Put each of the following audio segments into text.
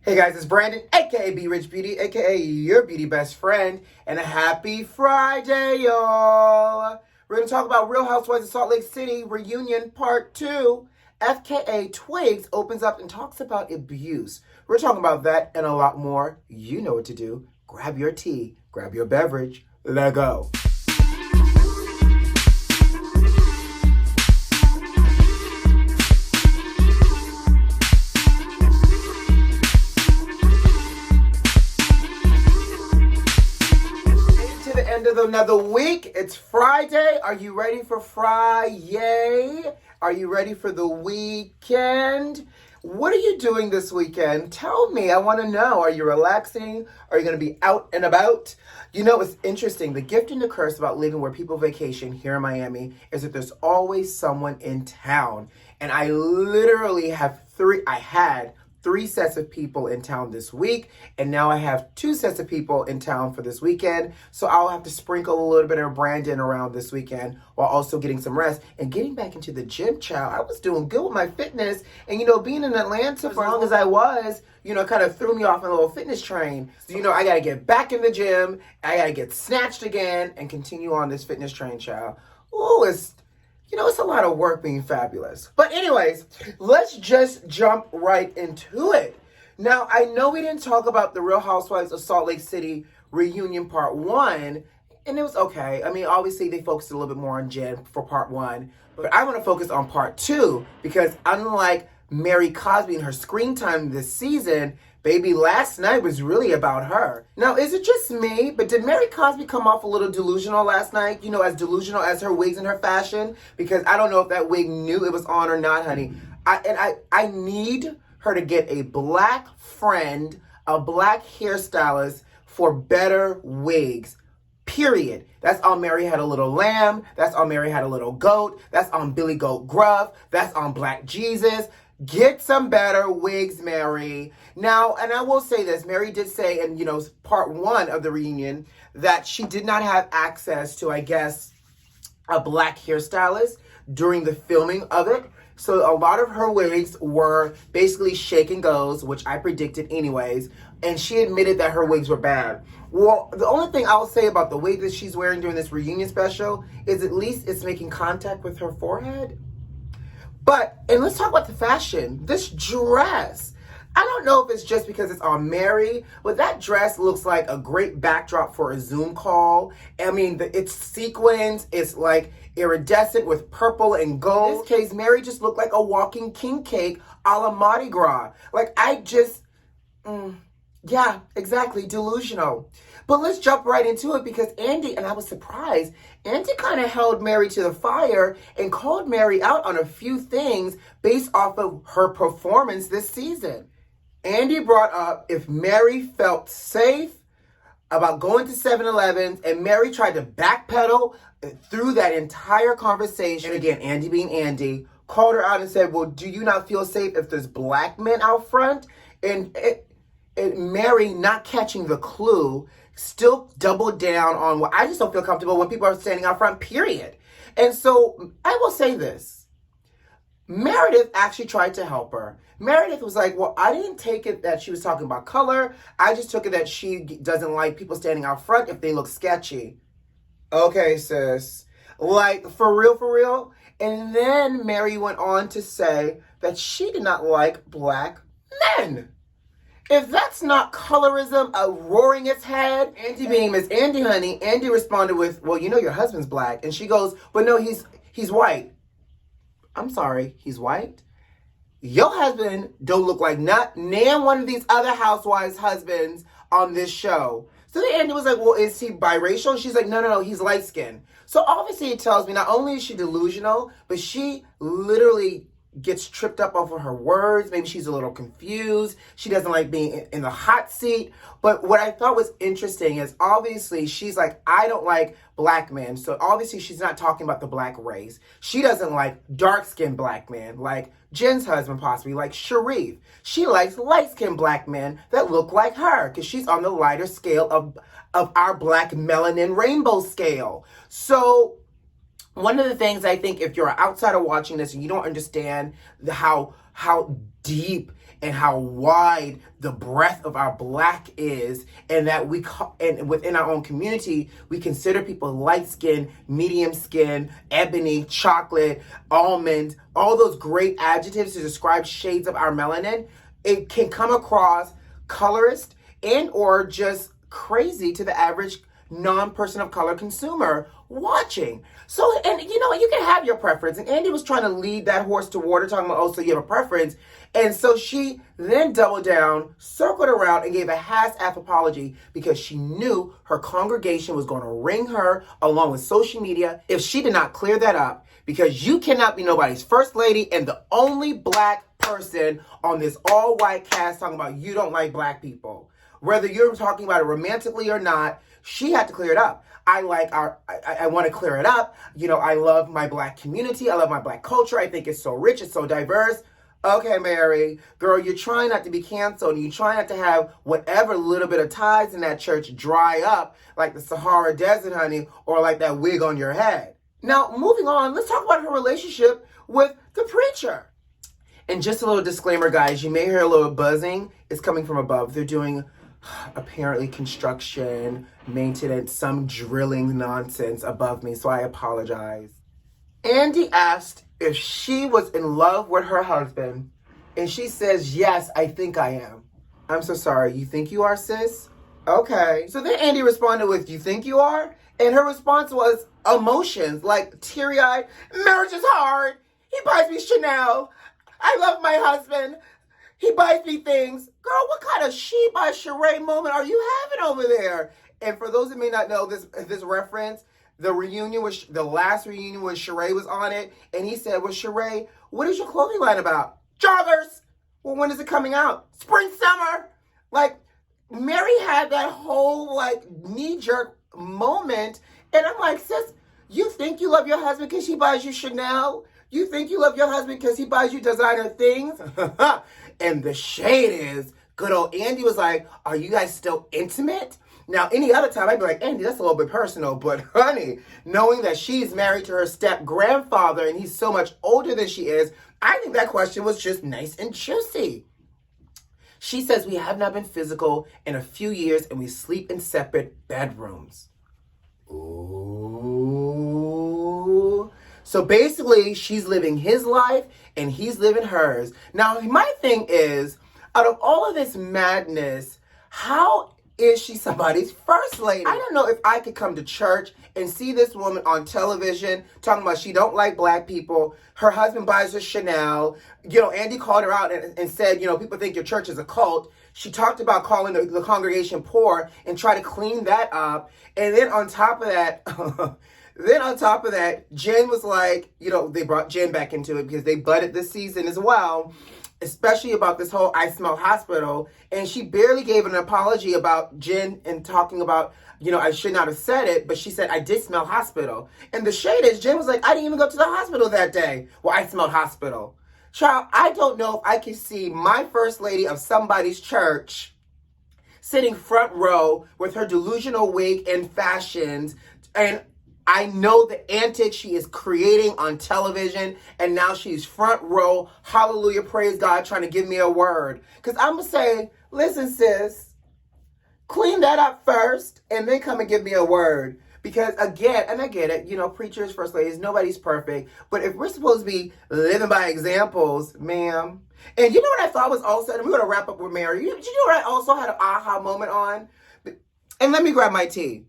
Hey guys, it's Brandon, aka B.Rich Beauty, aka your beauty best friend, and a happy Friday, y'all. We're going to talk about Real Housewives of Salt Lake City reunion part 2. FKA Twigs opens up and talks about abuse. We're talking about that and a lot more. You know what to do. Grab your tea, grab your beverage, let go. End of another week. It's Friday. Are you ready for Friday? Are you ready for the weekend? What are you doing this weekend? Tell me. I want to know. Are you relaxing? Are you going to be out and about? You know, it's interesting. The gift and the curse about living where people vacation here in Miami is that there's always someone in town. And I literally had three sets of people in town this week, and now I have 2 sets of people in town for this weekend. So I'll have to sprinkle a little bit of Brandon around this weekend while also getting some rest and getting back into the gym, child. I was doing good with my fitness, and being in Atlanta for as long as I was, kind of threw me off on a little fitness train. So, I got to get back in the gym, I got to get snatched again and continue on this fitness train, child. Ooh, it's a lot of work being fabulous. But anyways, let's just jump right into it. Now, I know we didn't talk about the Real Housewives of Salt Lake City reunion part 1, and it was okay. I mean, obviously, they focused a little bit more on Jen for part 1, but I want to focus on part 2 because unlike Mary Cosby and her screen time this season, baby, last night was really about her. Now, is it just me, but did Mary Cosby come off a little delusional last night? As delusional as her wigs and her fashion? Because I don't know if that wig knew it was on or not, honey. I need her to get a black friend, a black hairstylist for better wigs. Period. That's on Mary Had a Little Lamb. That's on Mary Had a Little Goat. That's on Billy Goat Gruff. That's on Black Jesus. Get some better wigs, Mary. Now, and I will say this, Mary did say in, part 1 of the reunion that she did not have access to, I guess, a black hairstylist during the filming of it. So a lot of her wigs were basically shake and goes, which I predicted anyways, and she admitted that her wigs were bad. Well, the only thing I'll say about the wig that she's wearing during this reunion special is at least it's making contact with her forehead. And let's talk about the fashion. This dress, I don't know if it's just because it's on Mary, but that dress looks like a great backdrop for a Zoom call. I mean, it's sequins, it's like iridescent with purple and gold. In this case, Mary just looked like a walking king cake a la Mardi Gras. Yeah, exactly, delusional. But let's jump right into it because Andy, and I was surprised, Andy kind of held Mary to the fire and called Mary out on a few things based off of her performance this season. Andy brought up if Mary felt safe about going to 7-Elevens, and Mary tried to backpedal through that entire conversation. And again, Andy being Andy, called her out and said, well, do you not feel safe if there's black men out front? And Mary, not catching the clue, still doubled down on, well, I just don't feel comfortable when people are standing out front, period. And so I will say this. Meredith actually tried to help her. Meredith was like, well, I didn't take it that she was talking about color. I just took it that she doesn't like people standing out front if they look sketchy. Okay, sis. For real? And then Mary went on to say that she did not like black men. If that's not colorism roaring its head, Andy being Miss Andy, honey, Andy responded with, well, your husband's black. And she goes, but no, he's white. I'm sorry, he's white? Your husband don't look like nan one of these other housewives' husbands on this show. So then Andy was like, well, is he biracial? She's like, no, he's light-skinned. So obviously it tells me not only is she delusional, but she literally gets tripped up over her words. Maybe she's a little confused. She doesn't like being in the hot seat. But what I thought was interesting is obviously she's like, I don't like black men. So obviously she's not talking about the black race. She doesn't like dark-skinned black men like Jen's husband possibly, like Sharif. She likes light-skinned black men that look like her because she's on the lighter scale of our black melanin rainbow scale. So one of the things I think if you're an outsider watching this and you don't understand how deep and how wide the breadth of our black is, and that and within our own community, we consider people light skin, medium skin, ebony, chocolate, almond, all those great adjectives to describe shades of our melanin. It can come across colorist and or just crazy to the average non-person of color consumer watching. So, and you can have your preference. And Andy was trying to lead that horse to water, talking about, oh, so you have a preference. And so she then doubled down, circled around, and gave a half-ass apology because she knew her congregation was going to ring her along with social media if she did not clear that up, because you cannot be nobody's first lady and the only black person on this all-white cast talking about you don't like black people. Whether you're talking about it romantically or not, she had to clear it up. I want to clear it up. I love my black community. I love my black culture. I think it's so rich. It's so diverse. Okay, Mary, girl, you're trying not to be canceled. And you're trying not to have whatever little bit of ties in that church dry up like the Sahara Desert, honey, or like that wig on your head. Now, moving on, let's talk about her relationship with the preacher. And just a little disclaimer, guys, you may hear a little buzzing. It's coming from above. They're doing apparently construction, maintenance, some drilling nonsense above me, so I apologize. Andy asked if she was in love with her husband, and she says, yes, I think I am. I'm so sorry. You think you are, sis? Okay. So then Andy responded with, you think you are? And her response was emotions, like teary-eyed, marriage is hard. He buys me Chanel. I love my husband. He buys me things. Girl, what kind of she by Sheree moment are you having over there? And for those that may not know this reference, the last reunion when Sheree was on it, and he said, well, Sheree, what is your clothing line about? Joggers. Well, when is it coming out? Spring, summer. Like, Mary had that whole, knee-jerk moment, and I'm like, sis, you think you love your husband because he buys you Chanel? You think you love your husband because he buys you designer things? And the shade is, good old Andy was like, are you guys still intimate? Now, any other time, I'd be like, Andy, that's a little bit personal. But honey, knowing that she's married to her step-grandfather and he's so much older than she is, I think that question was just nice and juicy. She says, we have not been physical in a few years and we sleep in separate bedrooms. Ooh. So basically, she's living his life and he's living hers. Now, my thing is, out of all of this madness, how is she somebody's first lady? I don't know if I could come to church and see this woman on television talking about she don't like black people. Her husband buys her Chanel. Andy called her out and said, people think your church is a cult. She talked about calling the congregation poor and try to clean that up. And then on top of that, Jen was like, they brought Jen back into it because they butted this season as well, especially about this whole I Smell Hospital. And she barely gave an apology about Jen and talking about, I should not have said it, but she said, I did smell hospital. And the shade is, Jen was like, I didn't even go to the hospital that day. Well, I smelled hospital. Child, I don't know if I can see my first lady of somebody's church sitting front row with her delusional wig and fashions, and I know the antics she is creating on television, and now she's front row, hallelujah, praise God, trying to give me a word. Because I'm going to say, listen, sis, clean that up first, and then come and give me a word. Because again, and I get it, preachers, first ladies, nobody's perfect. But if we're supposed to be living by examples, ma'am. And you know what I thought was also, and we're going to wrap up with Mary. You know what I also had an aha moment on? And let me grab my tea.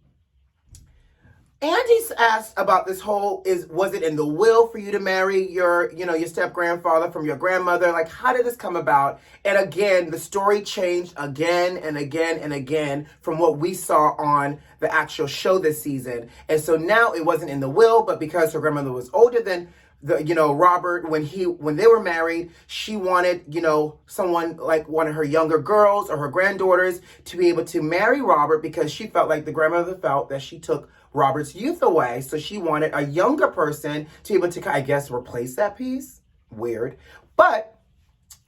Andy's asked about this whole, was it in the will for you to marry your step-grandfather from your grandmother? Like, how did this come about? And again, the story changed again and again and again from what we saw on the actual show this season. And so now it wasn't in the will, but because her grandmother was older than Robert, when they were married, she wanted, someone like one of her younger girls or her granddaughters to be able to marry Robert because she felt like the grandmother felt that she took Robert's youth away. So she wanted a younger person to be able to, I guess, replace that piece. Weird. But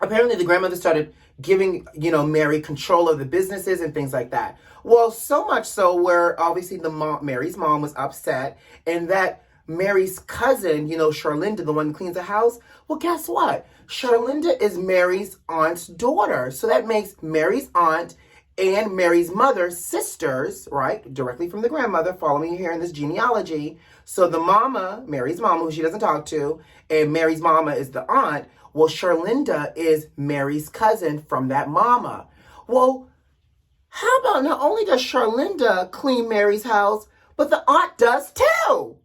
apparently the grandmother started giving, Mary control of the businesses and things like that. Well, so much so where obviously Mary's mom was upset, and that Mary's cousin, Charlinda, the one who cleans the house, well, guess what? Charlinda is Mary's aunt's daughter. So that makes Mary's aunt and Mary's mother sisters, right? Directly from the grandmother, following you here in this genealogy. So the mama, Mary's mama, who she doesn't talk to, and Mary's mama is the aunt. Well, Charlinda is Mary's cousin from that mama. Well, how about not only does Charlinda clean Mary's house, but the aunt does too?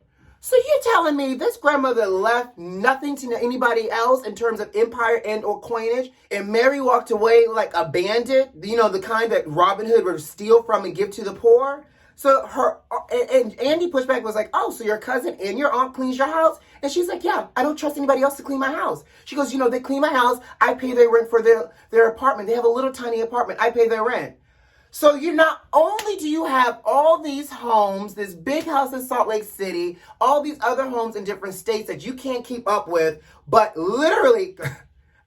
So you're telling me this grandmother left nothing to anybody else in terms of empire and or coinage, and Mary walked away like a bandit, you know, the kind that Robin Hood would steal from and give to the poor? So and Andy pushed back, was like, oh, so your cousin and your aunt cleans your house? And she's like, yeah, I don't trust anybody else to clean my house. She goes, you know, they clean my house. I pay their rent for their apartment. They have a little tiny apartment. I pay their rent. So you not only do you have all these homes, this big house in Salt Lake City, all these other homes in different states that you can't keep up with, but literally,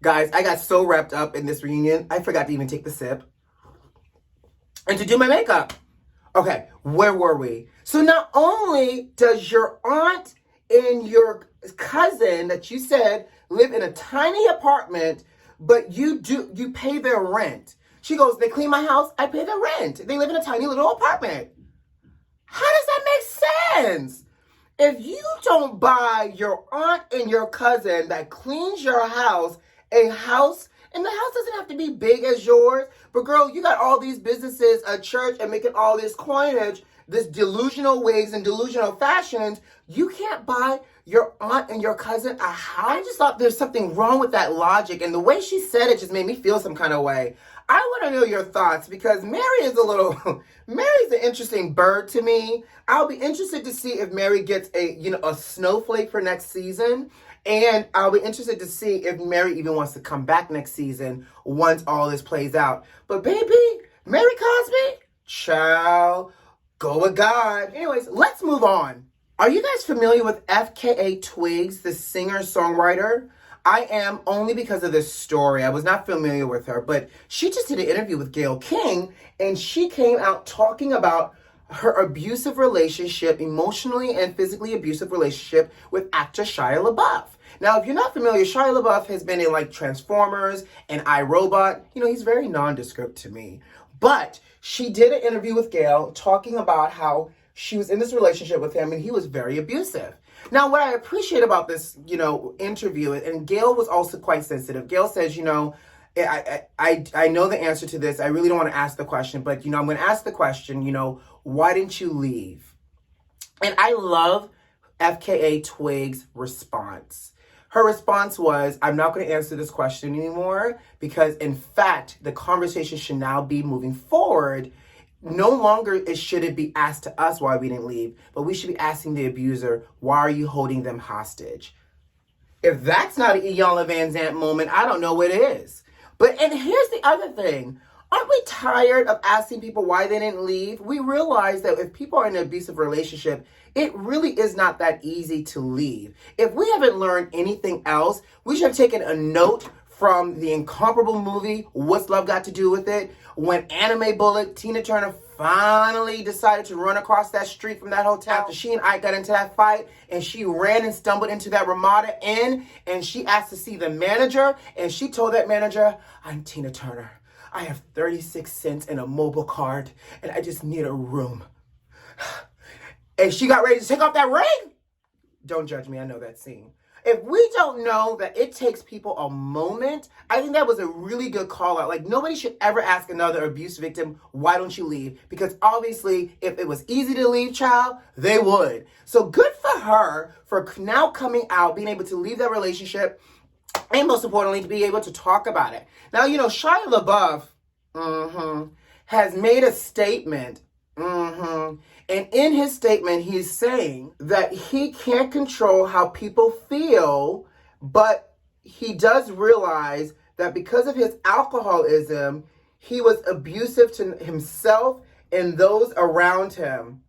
guys, I got so wrapped up in this reunion, I forgot to even take the sip and to do my makeup. Okay, where were we? So not only does your aunt and your cousin that you said live in a tiny apartment, but you pay their rent. She goes, they clean my house, I pay their rent. They live in a tiny little apartment. How does that make sense? If you don't buy your aunt and your cousin that cleans your house a house, and the house doesn't have to be big as yours, but girl, you got all these businesses, a church, and making all this coinage, this delusional wigs and delusional fashions, you can't buy your aunt and your cousin a house? I just thought there's something wrong with that logic, and the way she said it just made me feel some kind of way. I want to know your thoughts because Mary's an interesting bird to me. I'll be interested to see if Mary gets a snowflake for next season. And I'll be interested to see if Mary even wants to come back next season once all this plays out. But baby, Mary Cosby, child, go with God. Anyways, let's move on. Are you guys familiar with FKA Twigs, the singer-songwriter? I am, only because of this story. I was not familiar with her, but she just did an interview with Gayle King, and she came out talking about her abusive relationship, emotionally and physically abusive relationship with actor Shia LaBeouf. Now, if you're not familiar, Shia LaBeouf has been in like Transformers and iRobot. You know, he's very nondescript to me. But she did an interview with Gayle talking about how she was in this relationship with him and he was very abusive. Now, what I appreciate about this, interview, and Gayle was also quite sensitive. Gayle says, I know the answer to this. I really don't want to ask the question, but, I'm going to ask the question, why didn't you leave? And I love FKA Twigs' response. Her response was, I'm not going to answer this question anymore because, in fact, the conversation should now be moving forward. No longer should it be asked to us why we didn't leave, but we should be asking the abuser, why are you holding them hostage? If that's not an Iyanla Vanzant moment, I don't know what is. And here's the other thing. Aren't we tired of asking people why they didn't leave? We realize that if people are in an abusive relationship, it really is not that easy to leave. If we haven't learned anything else, we should have taken a note from the incomparable movie, What's Love Got to Do with It? When Anime Bullet, Tina Turner, finally decided to run across that street from that hotel after she and Ike got into that fight, and she ran and stumbled into that Ramada Inn, and she asked to see the manager, and she told that manager, I'm Tina Turner. I have 36 cents in a mobile card, and I just need a room. And she got ready to take off that ring. Don't judge me, I know that scene. If we don't know that it takes people a moment, I think that was a really good call out. Like, nobody should ever ask another abuse victim, why don't you leave? Because obviously, if it was easy to leave, child, they would. So good for her for now coming out, being able to leave that relationship, and most importantly, to be able to talk about it. Now, Shia LaBeouf has made a statement. And in his statement, he's saying that he can't control how people feel, but he does realize that because of his alcoholism, he was abusive to himself and those around him.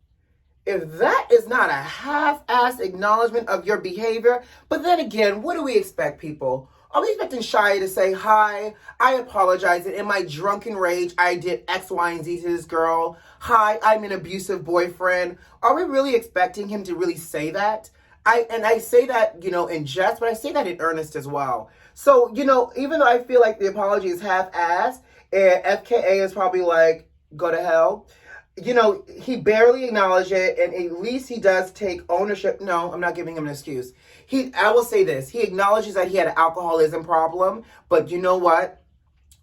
If that is not a half-assed acknowledgement of your behavior, but then again, what do we expect, people? Are we expecting Shia to say, hi, I apologize, and in my drunken rage, I did X, Y, and Z to this girl. Hi, I'm an abusive boyfriend. Are we really expecting him to really say that? I say that, in jest, but I say that in earnest as well. So, you know, even though I feel like the apology is half-assed, and FKA is probably like, go to hell, you know, he barely acknowledged it, and at least he does take ownership. No, I'm not giving him an excuse. I will say this, he acknowledges that he had an alcoholism problem, but you know what?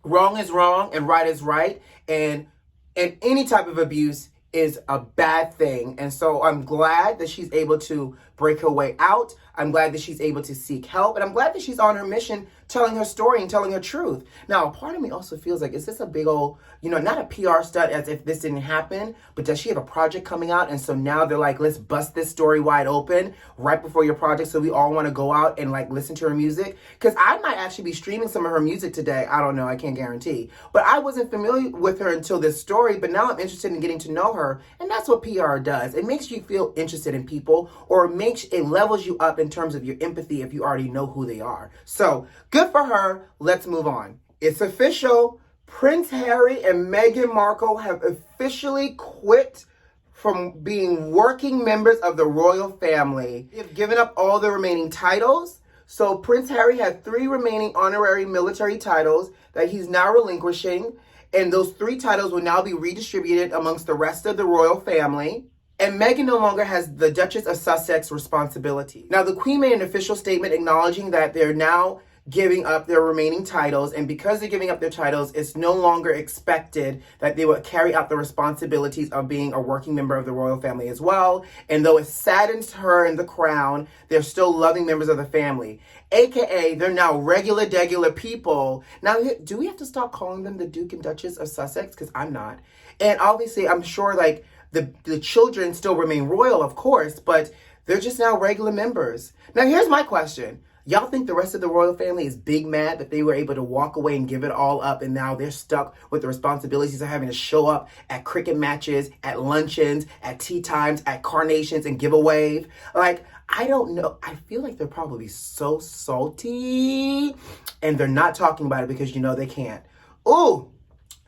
Wrong is wrong and right is right, and any type of abuse is a bad thing. And so I'm glad that she's able to break her way out. I'm glad that she's able to seek help, and I'm glad that she's on her mission, telling her story and telling her truth. Now, a part of me also feels like, is this a big old, you know, not a PR stunt as if this didn't happen, but does she have a project coming out? And so now they're like, let's bust this story wide open right before your project, so we all want to go out and like listen to her music. Because I might actually be streaming some of her music today. I don't know, I can't guarantee. But I wasn't familiar with her until this story, but now I'm interested in getting to know her. And that's what PR does. It makes you feel interested in people, or it levels you up in terms of your empathy if you already know who they are. So good for her. Let's move on. It's official. Prince Harry and Meghan Markle have officially quit from being working members of the royal family. They've given up all the remaining titles. So Prince Harry had 3 remaining honorary military titles that he's now relinquishing. And those 3 titles will now be redistributed amongst the rest of the royal family. And Meghan no longer has the Duchess of Sussex responsibility. Now, the Queen made an official statement acknowledging that they're now giving up their remaining titles, and because they're giving up their titles, it's no longer expected that they would carry out the responsibilities of being a working member of the royal family as well. And though it saddens her and the crown, they're still loving members of the family. AKA, they're now regular people. Now, do we have to stop calling them the Duke and Duchess of Sussex? Because I'm not. And obviously, I'm sure like the children still remain royal, of course, but they're just now regular members. Now, here's my question. Y'all think the rest of the royal family is big mad that they were able to walk away and give it all up, and now they're stuck with the responsibilities of having to show up at cricket matches, at luncheons, at tea times, at carnations, and give a wave? Like, I don't know. I feel like they're probably so salty, and they're not talking about it because, you know, they can't. Ooh,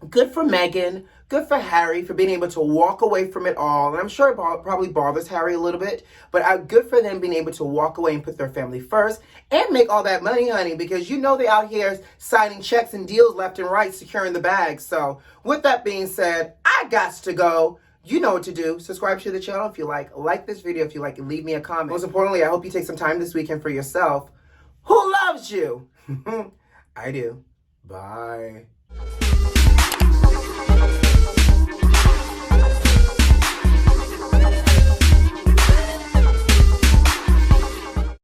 good for Meghan. Good for Harry for being able to walk away from it all. And I'm sure it probably bothers Harry a little bit, but good for them being able to walk away and put their family first and make all that money, honey, because you know they out here signing checks and deals left and right, securing the bag. So with that being said, I got to go. You know what to do. Subscribe to the channel if you like this video. If you like, leave me a comment. Most importantly, I hope you take some time this weekend for yourself. Who loves you? I do. Bye.